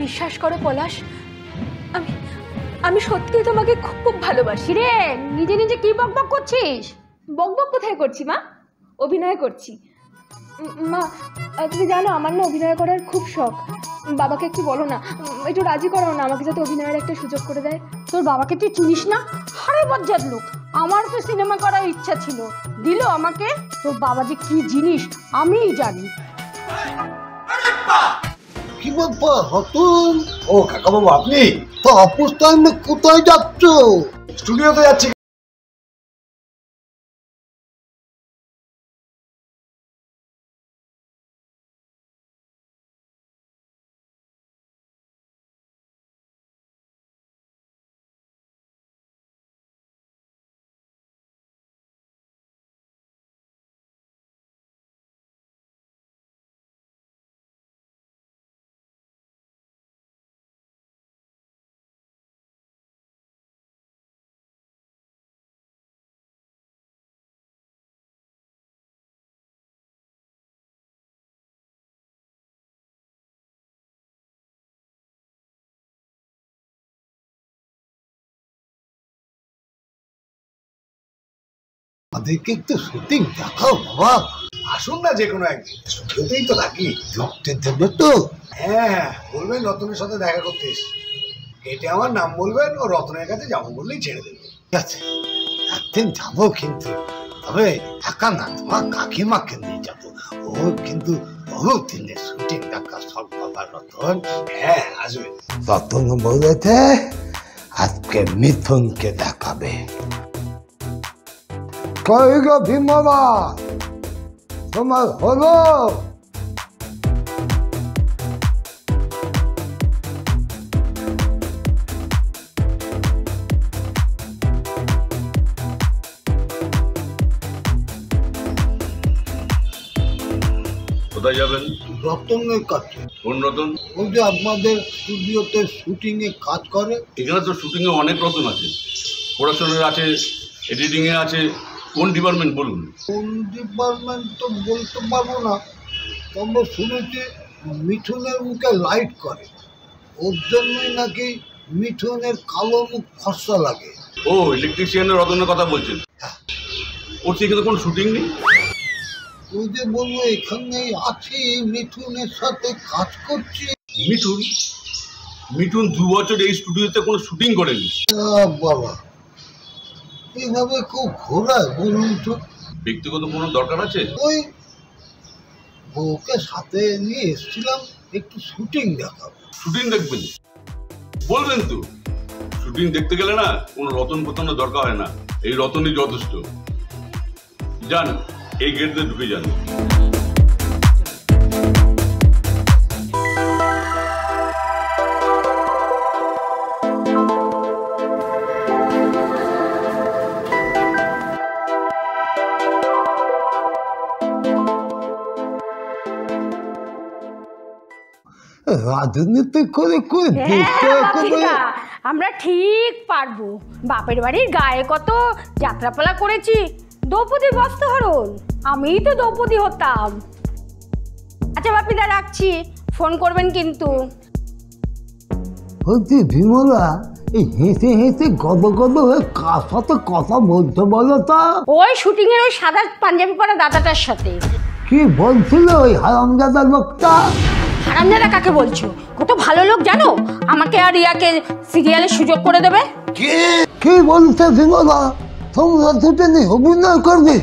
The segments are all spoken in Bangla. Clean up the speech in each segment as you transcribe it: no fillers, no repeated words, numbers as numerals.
বিশ্বাস করো পলাশ, আমি আমি সত্যিই তোমাকে খুব ভালোবাসি রে। নিজে নিজে কি বকবক করছিস? বকবক কোথায় করছি মা, অভিনয় করছি। মা তুমি জানো আমার না অভিনয় করার খুব শখ। বাবাকে একটু বলো না, একটু রাজি করাও না আমাকে, যাতে অভিনয়ের একটা সুযোগ করে দেয়। তোর বাবাকে তুই চিনিস না? হারে বজ্জাত লোক। আমার তো সিনেমা করার ইচ্ছা ছিল, দিল আমাকে। তোর বাবা যে কি জিনিস আমিই জানি। কি ব্যাপার হতুন? ও কাকাবাবু আপনি? তো অপুষ টাইমে কোথায় যাচ্ছ? স্টুডিওতে যাচ্ছি। আমাদেরকে একটু শুটিং দেখাও বাবা। আসুন না যে কোনো একদিন, স্টুডিওতেই তো থাকি। ঢুকতে দেবে তো? হ্যাঁ বলবেন রতনের সাথে দেখা করতে এসছি, এটা আমার নাম বলবেন, ও রতনের কাছে যাবো বললেই ছেড়ে দেবে। ঠিক আছে, একদিন যাবো, কিন্তু তবে একা না, তোমার কাকিমাকে নিয়ে যাবো। ও কিন্তু বহুত দিনের শুটিং দেখা সব বাবা রতন। হ্যাঁ আসবে। রতন বলেছে আজকে মিথুনকে দেখাবে। কই গো ভীমরা, তোমার হলো? কোথায় যাবেন? রতনের কাছে। কোন রতন? ওই যে আপনাদের স্টুডিওতে শুটিং এ কাজ করে। এখানে তো শুটিং এ অনেক রতন আছে, প্রোডাকশনের আছে, এডিটিং এ আছে। কোন ডিপার্টমেন্ট বলুন? কোন ডিপার্টমেন্ট তো বলতে পারবো না, তবে শুনেছি মিঠুনের মুখে লাইট করে, ওর জন্যই নাকি মিঠুনের কালো মুখ ফর্সা লাগে। ও ইলেকট্রিশিয়ানের রতনের কথা বলছেন? ওর সেখানে কোনো শুটিং নেই? ওই যে বললো এখানেই আছি, মিঠুনের সাথে কাজ করছি। মিঠুন? মিঠুন 2 বছর এই স্টুডিওতে কোনো শুটিং করেনি। বাবা, এইভাবে খুব ঘোরায় বলুন তো? ব্যক্তিগত কোনো দরকার আছে? ওই বউকে সাথে নিয়ে এসেছিলাম, একটু শুটিং দেখাবো। শুটিং দেখবেন বলবেন তো? শুটিং দেখতে গেলে না কোনো রতন ফতনের দরকার হয় না, এই রতনই যথেষ্ট। যান, এই গেট দিয়ে ঢুকে যান। রাজনীতি করে করে আমরা ঠিক পারবো। বাপের বাড়ির গায়ে কত যাত্রাপালা করেছি, দ্রৌপদীর বস্ত্রহরণ, আমিই তো দ্রৌপদী হতাম। আচ্ছা বাপিদা রাখছি, ফোন করবেন কিন্তু। হচ্ছে বিমলা, এই হেসে হেসে গদ গদ হয়ে কার সাথে কথা বলছো বলো তো? ওই শুটিং এর ওই সাদা পাঞ্জাবি পরা দাদাটার সাথে। কি বলছিল ওই হারামজাদা লোকটা? হারামজাদা কাকে বলছো? কত ভালো লোক জানো, আমাকে আর রিয়াকে সিরিয়ালের সুযোগ করে দেবে। কি বলছে বিমলা? তোমরা দুজনে অভিনয় করবে?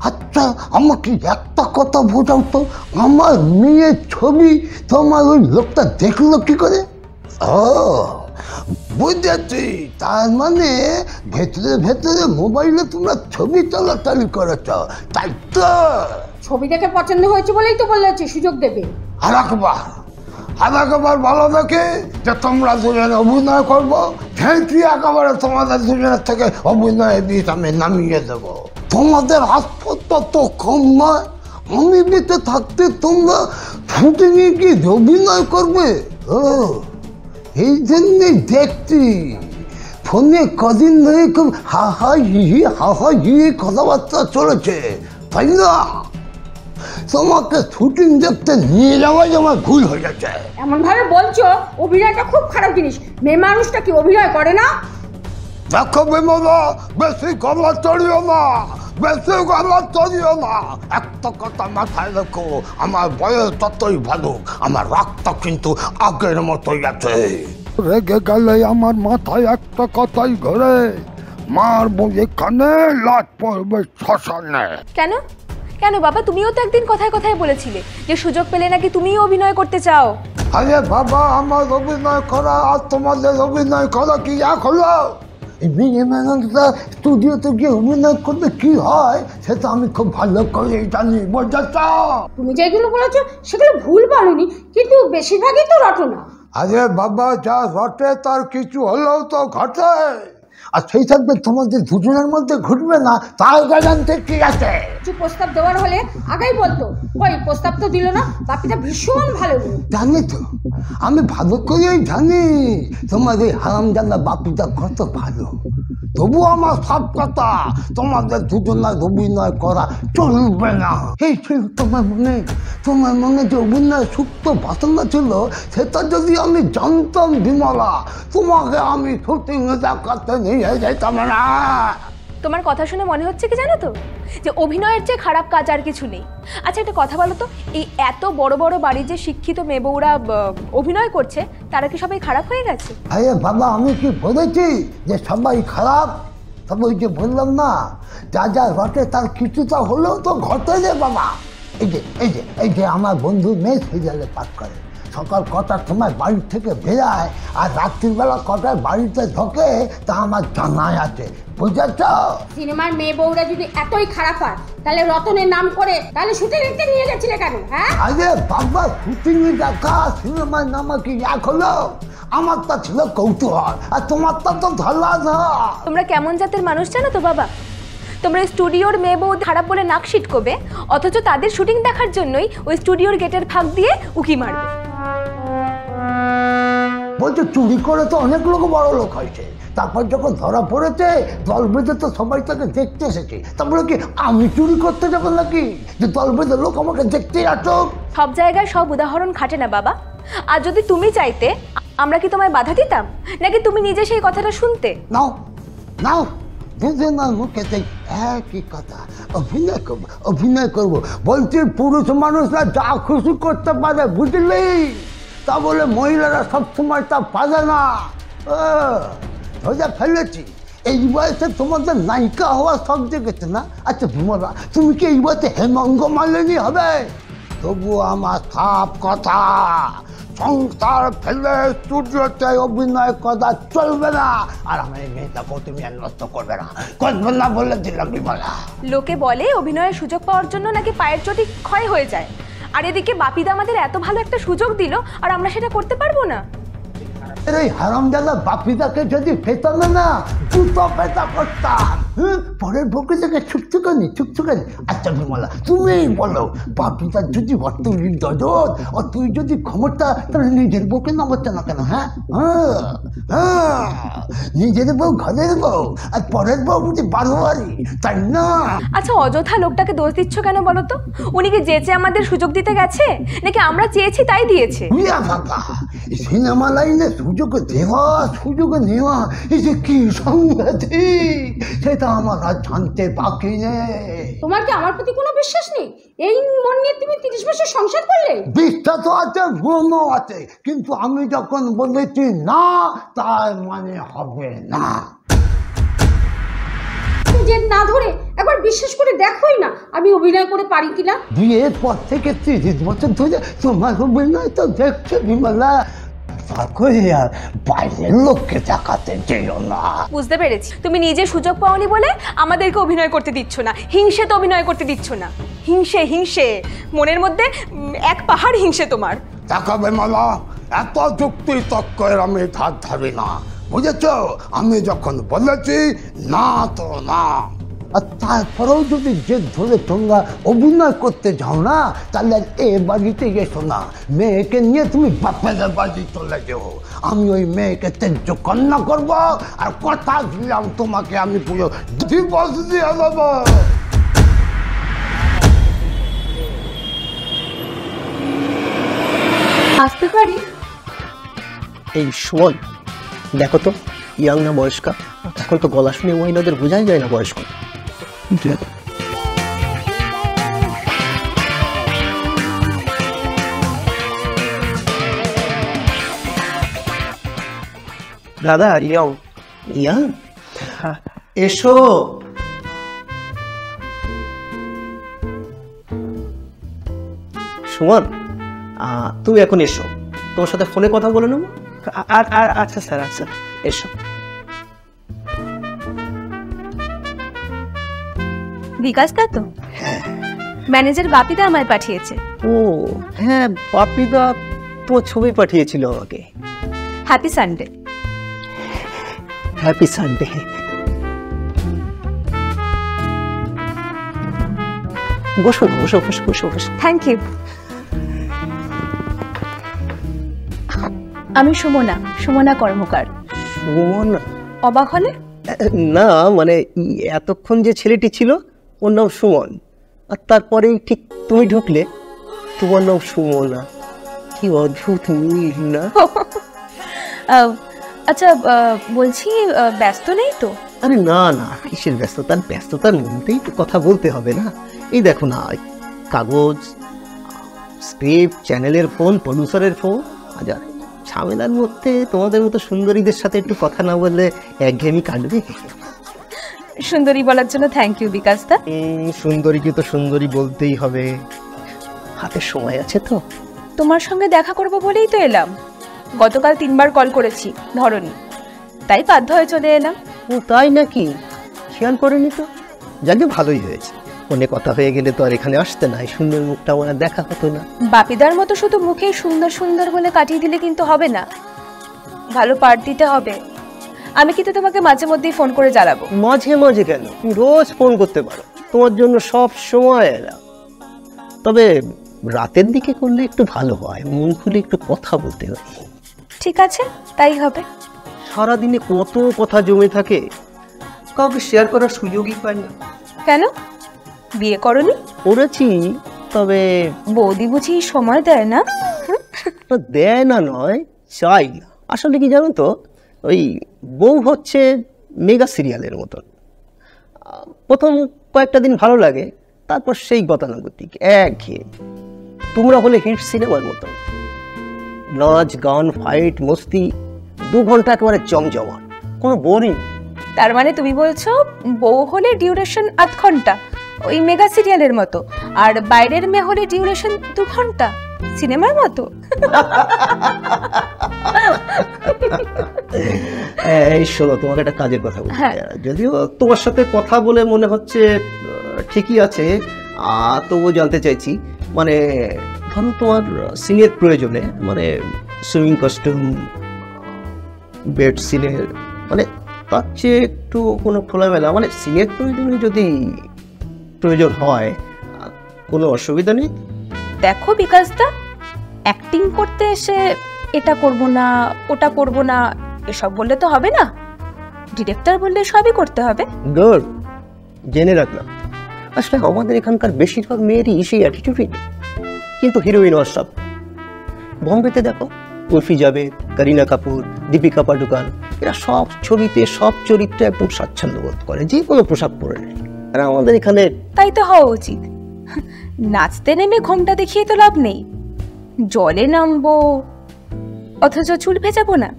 আচ্ছা আমাকে একটা কথা বোঝাও তো, আমার মেয়ের ছবি তোমার ওই লোকটা দেখলো কি করে? ও বুঝেছি, তার মানে ভেতরে ভেতরে মোবাইলে তোমরা ছবি চালাচালি করেছ, তাই তো? ছবি দেখে পছন্দ হয়েছে বলেই তো বলেছে সুযোগ দেবে। আর একবার ভালো দেখে যে তোমরা দুজনে অভিনয় করবো, ভেঁটি একেবারে তোমাদের দুজনের থেকে অভিনয়ের দিক আমি নামিয়ে দেবো। তোমাদের হাসপাতাল তো কম নয়, আমি বেঁচে থাকতে তোমরা ছুটে নিয়ে কি অভিনয় করবে? ও এই জন্যই দেখছি ফোনে কদিন ধরে খুব হা হা হি কথাবার্তা চলেছে, তাই না? তোমাকে শুটিং দেখতে নিয়ে যাওয়াই আমার ভুল হয়ে যাচ্ছে। এমন ভাবে বলছো, অভিনয়টা খুব খারাপ জিনিস। মেয়ে মানুষটা কি অভিনয় করে না? দেখো বিমলা, বেশি গলা চড়িও না, বেশি গলা চড়িও না। একটা কথা মাথায় রেখো, আমার বয়স ততই ভালো, আমার রক্ত কিন্তু আগের মতোই আছে। রেগে গেলে আমার মাথায় একটা কথাই ঘরে, মারবো এখানে, লাট পড়বে শ্মশানে। কেন কেন বাবা, তুমিও তো একদিন কথায় কথায় বলেছিলে যে সুযোগ পেলে নাকি তুমিও অভিনয় করতে চাও। আরে বাবা, আমার অভিনয় করা আর তোমাদের অভিনয় করা কি এক হলো? স্টুডিওতে গিয়ে অভিনয় করতে কি হয় সেটা আমি খুব ভালো করে জানি, বুঝেছ? তুমি যেগুলো বলেছো সেগুলো ভুল বলনি, কিন্তু বেশিরভাগই তো রটনা। আরে বাবা, যা ঘটে তার কিছু হলেও তো ঘটে, আর সেই থাকবে তোমাদের দুজনের মধ্যে ঘটবে না তার গ্যারান্টি কি আছে? কিছু প্রস্তাব দেওয়ার হলে আগেই বলতো। ওই প্রস্তাব তো দিল না। বাপিটা ভীষণ ভালো লোক। জানি তো, আমি ভালো করেই জানি তোমার এই হারামজাদা বাপিটা কত ভালো। তবু আমার সব কথা, তোমাদের দুজনের অভিনয় করা চলবে না। এই ছিল তোমার মনে যে অভিনয় সুপ্ত বাসনা ছিল, সেটা যদি আমি জানতাম বিমলা, তোমাকে আমি শুটিং দেখাতে নিয়ে যেতাম না। তোমার কথা শুনে মনে হচ্ছে কি জানো তো, যে অভিনয়ের চেয়ে খারাপ কাজ আর কিছু নেই। আচ্ছা একটা কথা বলো তো, এই এত বড় বড় বাড়ির যে শিক্ষিত মেয়ে বউরা অভিনয় করছে, তারা কি সবাই খারাপ হয়ে গেছে? আরে বাবা, আমি কি বলেছি যে সবাই খারাপ? তবে ওই যে বললাম না, যা যা ঘটে তার কিছুটা হলেও তো ঘটে রে বাবা। এই যে আমার বন্ধু মেয়ে সিরিয়ালে পাঠ করে, সকাল কটার সময় বাড়ি থেকে বেরায় আর রাত্রিবেলা কটার বাড়িতে ঢোকে তা আমার জানাই আছে, বুঝেছ? সিনেমার মেয়ে বউরা যদি এতই খারাপ হয়, তাহলে রতনের নাম করে তাহলে শুটিং দেখতে নিয়ে গেছিলে কেন? হ্যাঁ আরে বাবা, শুটিং দেখা সিনেমার নামা কি এক হলো? আমারটা ছিল কৌতূহল, আর তোমারটা তো ধলা না। তোমরা কেমন জাতের মানুষ জানো তো বাবা, তোমরা স্টুডিওর মেয়ে বউ খারাপ বলে নাক ছিটকবে, অথচ তাদের শুটিং দেখার জন্যই ওই স্টুডিওর গেটের ফাঁক দিয়ে উকি মারবে। বলছে চুরি করে তো অনেক লোক বড় লোক হয়েছে, তারপর যখন ধরা পড়েছে দল বেঁধে তো সবাই তাকে দেখতে এসেছে। তারপরে কি আমি চুরি করতে যাবো নাকি যে দল বেঁধে লোক আমাকে দেখতে আসো? সব জায়গায় সব উদাহরণ খাটে না বাবা। আর যদি তুমি চাইতে, আমরা কি তোমায় বাধা দিতাম, নাকি তুমি নিজে সেই কথাটা শুনতে? নাও দুজনের মুখে একই কথা, অভিনয় করবো। বলছি পুরুষ মানুষরা যা খুশি করতে পারে, বুঝলি? তা বলে মহিলারা সবসময় তা পারে না। ধরে ফেলেছি, এই বয়সে তোমাদের নায়িকা হওয়া সব দেখেছে না? আচ্ছা বিমলা, তুমি কি এই বয়সে হেমঙ্গ মালিনী হবে? তবু আমার সাপ কথা, সংসার ফেলে স্টুডিওতে অভিনয় করা চলবে না। আর আমার এই মেয়েটাকেও তুমি নষ্ট করবে না বলে দিলাম বিমলা। লোকে বলে অভিনয়ের সুযোগ পাওয়ার জন্য নাকি পায়ের চটি ক্ষয় হয়ে যায়, আর এদিকে বাপিদা আমাদের এত ভালো একটা সুযোগ দিল, আর আমরা সেটা করতে পারবো না। এই হারামজাদা বাপিদাকে যদি পেতাম না, জুতো পেতা করতাম। পরের বউকে থেকে ছুকছুকানি। আচ্ছা বিমলা, তুমি বলো, বাপিদার যদি অর্থনীতি দরদ ও তুই যদি ক্ষমতা, তাহলে নিজের বউকে নামাচ্ছে না কেন? হ্যাঁ, নিজের বউ ঘরের বউ, আর পরের বউ বুঝি বারোয়ারি, তাই না? আচ্ছা অযথা লোকটাকে দোষ দিচ্ছ কেন বলো তো? উনি কি যেচে আমাদের সুযোগ দিতে গেছে, নাকি আমরা চেয়েছি তাই দিয়েছে? সিনেমা লাইনে সুযোগ দেওয়া সুযোগ নেওয়া, এই যে কি সাংঘাতিক, সেটা আমার আর জানতে বাকি নেই। তোমার কি আমার প্রতি কোনো বিশ্বাস নেই? এই মন নিয়ে তুমি 30 বছর সংসার করলে? বিশ্বাস তো আছে, মনও আছে, কিন্তু আমি যখন বলেছি না, তার মানে হবে না। জেদ না ধরে একবার বিশ্বাস করে দেখোই না আমি অভিনয় করে পারি কিনা। বিয়ের পর থেকে 30 বছর ধরে তোমার অভিনয় তো দেখছে বিমলা, বাইরের লোককে দেখাতে যেও না। বুঝতে পেরেছি, তুমি নিজে সুযোগ পাওনি বলে আমাদেরকে অভিনয় করতে দিচ্ছ না, হিংসে তো অভিনয় করতে দিচ্ছ না। হিংসে মনের মধ্যে এক পাহাড় হিংসে তোমার। দেখো বিমলা, এত যুক্তি তর্কের আমি ধার ধারি না, বুঝেছ? আমি যখন বলেছি না তো না। আর তারপরেও যদি জেদ ধরে তোমরা অভিনয় করতে যাও না, তাহলে এ বাড়িতে এসো না, মেয়েকে নিয়ে তুমি বাপের বাড়ি চলে যাও। আমি ওই মেয়েকে তেজ্য কন্যা করবো, আর কথা দিলাম তোমাকে আমি পুরো দিবস দিয়ে দেবো। আসতে পারি? এই সুমন, দেখো তো ইয়াং না বয়স্কা? এখন তো গলা শুনে মহিলাদের বোঝাই যায় না বয়স্ক। দাদা ইয়াং। ইয়াং? এসো। সুমন, তুমি এখন এসো, তোমার সাথে ফোনে কথা বলে নেবো। আচ্ছা স্যার, আচ্ছা এসো। বিকাশদা তো? ম্যানেজার বাপিদা আমায় পাঠিয়েছে। ও হ্যাঁ, বাপিদা তোমার ছবি পাঠিয়েছিল আমাকে। Happy Sunday. Happy Sunday. বসো বসো বসো বসো বসো। Thank you. আমি সুমনা কর্মকার। সুমন? অবাক হলে? না মানে এতক্ষণ যে ছেলেটি ছিল ওর নাম সুমন, আর তারপরেই ঠিক তুমি ঢুকলে তোমার নাম সুমনা। কি অদ্ভুত মিল না? আচ্ছা, বলছি ব্যস্ত নেই তো? আরে না না, কিসের ব্যস্ততা? ব্যস্ততার মধ্যেই তো কথা বলতে হবে না। এই দেখো না, কাগজ, স্ক্রিপ্ট, চ্যানেলের ফোন, প্রডিউসারের ফোন, হাজার ঝামেলার মধ্যে তোমাদের মতো সুন্দরীদের সাথে একটু কথা না বললে একঘেয়েমি কাটবে। সুন্দরী বলার জন্য থ্যাংক ইউ বিকাশদা। সুন্দরীকে তো সুন্দরী বলতেই হবে। হাতে সময় আছে তো? তোমার সঙ্গে দেখা করব বলেই তো এলাম। গতকাল 3 বার কল করেছি, ধরনি, তাই বাধ্য হয়ে চলে এলাম। ও তাই নাকি? খেয়াল করেনি তো। যাকে ভালোই হয়েছে, ফোনে কথা হয়ে গেলে তো আর এখানে আসতে না, এই সুন্দর মুখটা আমার দেখা হতো না। বাপিদার মতো শুধু মুখে সুন্দর সুন্দর বলে কাটিয়ে দিলে কিন্তু হবে না, ভালো পার্ট দিতে হবে। আমি কিন্তু তোমাকে মাঝে মধ্যেই ফোন করে জ্বালাবো। মাঝে মাঝে কেন, তুমি রোজ ফোন করতে পারো, তোমার জন্য সব সময় এলাম। তবে রাতের দিকে করলে একটু ভালো হয়, মন খুলে একটু কথা বলতে হয়। ঠিক আছে, তাই হবে। সারাদিনে কত কথা জমে থাকে, কাউকে শেয়ার করার সুযোগই পাই না। কেন, বিয়ে করনি? করেছি, তবে বৌদি বুঝি সময় দেয় না? দেয় না নয়, চাই না। আসলে কি জানো তো, ওই বউ হচ্ছে মেগা সিরিয়ালের মতন। প্রথম কয়েকটা দিন ভালো লাগে, তারপর সেই গতানুগতিক একঘেয়ে। তোমরা হলে হিট সিনেমার মতন, নাচ গান ফাইট মস্তি 2 ঘন্টা একেবারে জমজমা, কোনো বোরিং। তার মানে তুমি বলছো বউ হলে ডিউরেশন 8 ঘন্টা, ওই মেগা সিরিয়ালের মতো, আর বাইরের মেয়ে হলে ডিউরেশন 2 ঘন্টা, সিনেমার মতো। এই শোনো, তোমাকে একটা কাজের কথা বলছি। যদিও তোমার সাথে কথা বলে মনে হচ্ছে ঠিকই আছে, তবুও জানতে চাইছি, মানে ধরো তোমার সিনের প্রয়োজনে, মানে সুইমিং কস্টিউম, বেড সিনের, মানে তার চেয়ে একটু কোনো খোলামেলা, মানে সিনের প্রয়োজনে যদি প্রয়োজন হয়, কোনো অসুবিধা নেই। দেখো বিকাশদা, অ্যাক্টিং করতে এসে এটা করব না ওটা করব না এসব বললে তো হবে না। ডিরেক্টর বললে সবই করতে হবে। গুড, জেনে রাখলাম। আসলে আমাদের এখানকার বেশিরভাগ মেয়েরই সেই অ্যাটিটিউডই, কিন্তু হিরোইন সব। বম্বেতে দেখো, উর্ফি জাভেদ, করিনা কাপুর, দীপিকা পাডুকান, এরা সব ছবিতে সব চরিত্রে একদম স্বাচ্ছন্দ্য বোধ করে, যে কোনো পোশাক পরে নেয়। আর আমাদের এখানে তাই তো হওয়া উচিত। নাচতে নেমে ঘোমটা দেখিয়ে তো লাভ নেই। জলে নামবো অথচ চুল ভেজাবো না,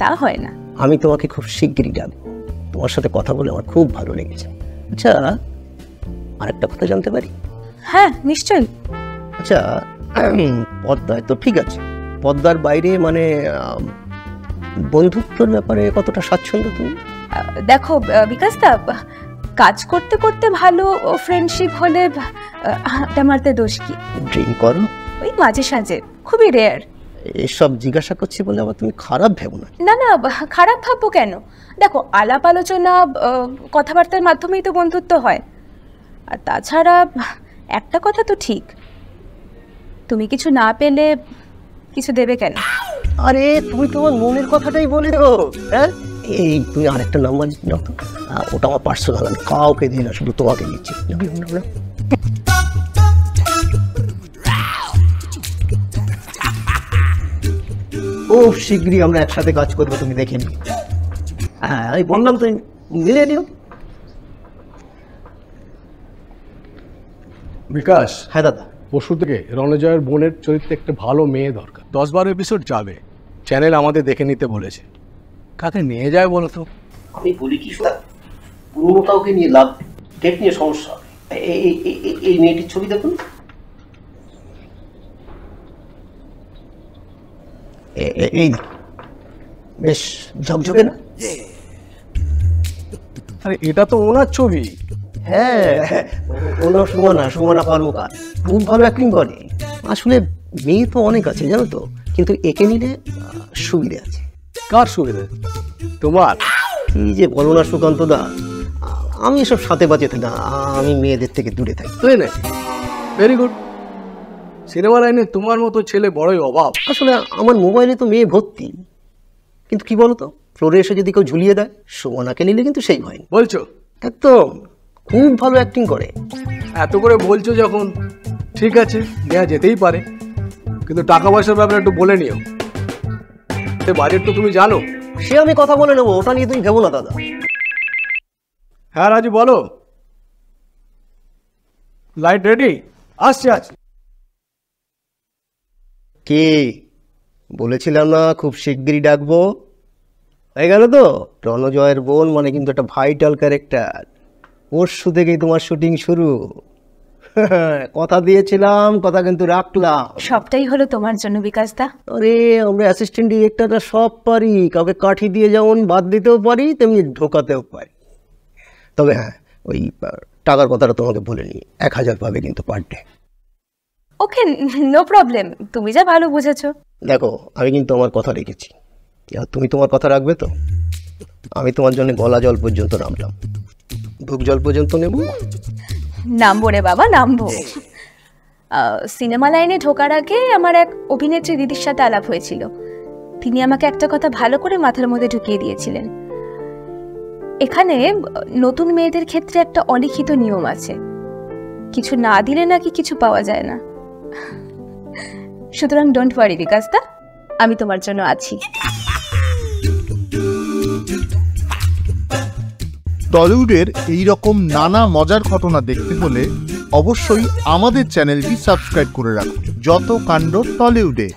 তা হয় না। আমি তোমাকে খুব শিগগিরই ডাকবো, তোমার সাথে কথা বলে আমার খুব ভালো লেগেছে। আচ্ছা, আরেকটা কথা জানতে পারি? হ্যাঁ নিশ্চয়ই। আচ্ছা, পদ্মায় তো ঠিক আছে, পদ্মার বাইরে মানে বন্ধুত্বর ব্যাপারে কতটা স্বাচ্ছন্দ্য তুমি? দেখো বিকাশদা, কাজ করতে করতে ভালো ফ্রেন্ডশিপ হলে আড্ডা মারতে দোষ কি? ড্রিঙ্ক করো? ওই মাঝে সাঝে, খুবই রেয়ার। এসব জিজ্ঞাসা করছি বলে আবার তুমি খারাপ ভেবো না। না না, খারাপ ভাববো কেন? দেখো, আলাপ আলোচনা কথাবার্তার মাধ্যমেই তো বন্ধুত্ব হয়। আর তাছাড়া একটা কথা তো ঠিক, তুমি কিছু না পেলে কিছু দেবে কেন? আরে তুমি তোমার মনের কথাটাই বলে দাও। হ্যাঁ, এই তুমি আরেকটা নাম্বার নাও তো, ওটা আমার পার্সোনাল, আমি কাউকে দিই না, শুধু তোমাকে দিচ্ছি। খুব শীঘ্রই আমরা একসাথে কাজ করবো, তুমি দেখে নিও। হ্যাঁ আমি বললাম তুমি মিলিয়ে নিও। বিকাশ, হ্যাঁ দাদা। পরশু থেকে রণজয়ের বোনের চরিত্রে একটা ভালো মেয়ে দরকার। 10-12 এপিসোড যাবে, চ্যানেল আমাদের দেখে নিতে বলেছে। কাকে নিয়ে যায় বলো তো? আমি বলি কি শোনা, পুরোনো কাউকে নিয়ে লাভ, ডেট নিয়ে সমস্যা হবে। এই মেয়েটির ছবি দেখুন, এই বেশ ঝকঝকে না? আরে এটা তো ওনার ছবি। হ্যাঁ, ওনার সুমনা পারুকার খুব ভালো অ্যাক্টিং করে। আসলে মেয়ে তো অনেক আছে জানো তো, কিন্তু একে নিলে সুবিধে আছে। কার সুবিধে? তোমার? কি যে বলো না সুকান্ত দা, আমি এসব সাথে বাঁচেতে না, আমি মেয়েদের থেকে দূরে থাকি। তুই না? Very good. সিনেমা লাইনে তোমার মতো ছেলে বড়ই অভাব। আসলে আমার মোবাইলে তো মেয়ে ভর্তি, কিন্তু কি বলতো, ফ্লোরে এসে যদি কেউ ঝুলিয়ে দেয়, সুমনাকে নিলে কিন্তু সেই হয় না। বলছো? একদম, খুব ভালো অ্যাক্টিং করে। এত করে বলছো যখন, ঠিক আছে নেওয়া যেতেই পারে, কিন্তু টাকা পয়সার ব্যাপারে একটু বলে নিও। বাজেট তো তুমি জানো। সে আমি কথা বলে নেবো, ওটা নিয়ে তুমি ভেবো না দাদা। হ্যাঁ রাজু বলো। Light ready? আসছে। কি বলেছিলাম না খুব শিগগিরই ডাকবো? হয়ে গেল তো। রণজয়ের বোন মানে কিন্তু একটা ভাইটাল ক্যারেক্টার। পরশু থেকেই তোমার শুটিং শুরু। কথা দিয়েছিলাম, কথা কিন্তু রাখলাম। সবটাই হলো তোমার জন্য বিকাশ দা। আরে আমরা অ্যাসিস্ট্যান্ট ডিরেক্টররা সব পারি, কাউকে কাঠি দিয়ে যেমন বাদ দিতেও পারি, তেমনি ঢোকাতেও পারি। তবে হ্যাঁ, ওই টাকার কথাটা তোমাকে বলিনি, 1000 পাবে কিন্তু পার ডে। ওকে, নো প্রবলেম, তুমি যা ভালো বুঝেছো। দেখো আমি কিন্তু আমার কথা রেখেছি, আর তুমি তোমার কথা রাখবে তো? আমি তোমার জন্য গলা জল পর্যন্ত নামলাম, বুক জল পর্যন্ত নেব। নামবো রে বাবা, নামবো। সিনেমা লাইনে ঢোকার আগে আমার এক অভিনেত্রী দিদির সাথে আলাপ হয়েছিল। তিনি আমাকে একটা কথা ভালো করে মাথার মধ্যে ঢুকিয়ে দিয়েছিলেন। এখানে নতুন মেয়েদের ক্ষেত্রে একটা অলিখিত নিয়ম আছে, কিছু না দিলে নাকি কিছু পাওয়া যায় না। সুতরাং ডোন্ট ওয়ারি বিকাশ দা, আমি তোমার জন্য আছি। টলিউডের এই রকম নানা মজার ঘটনা দেখতে হলে অবশ্যই আমাদের চ্যানেলটি সাবস্ক্রাইব করে রাখুন। যত কাণ্ড টলিউডে।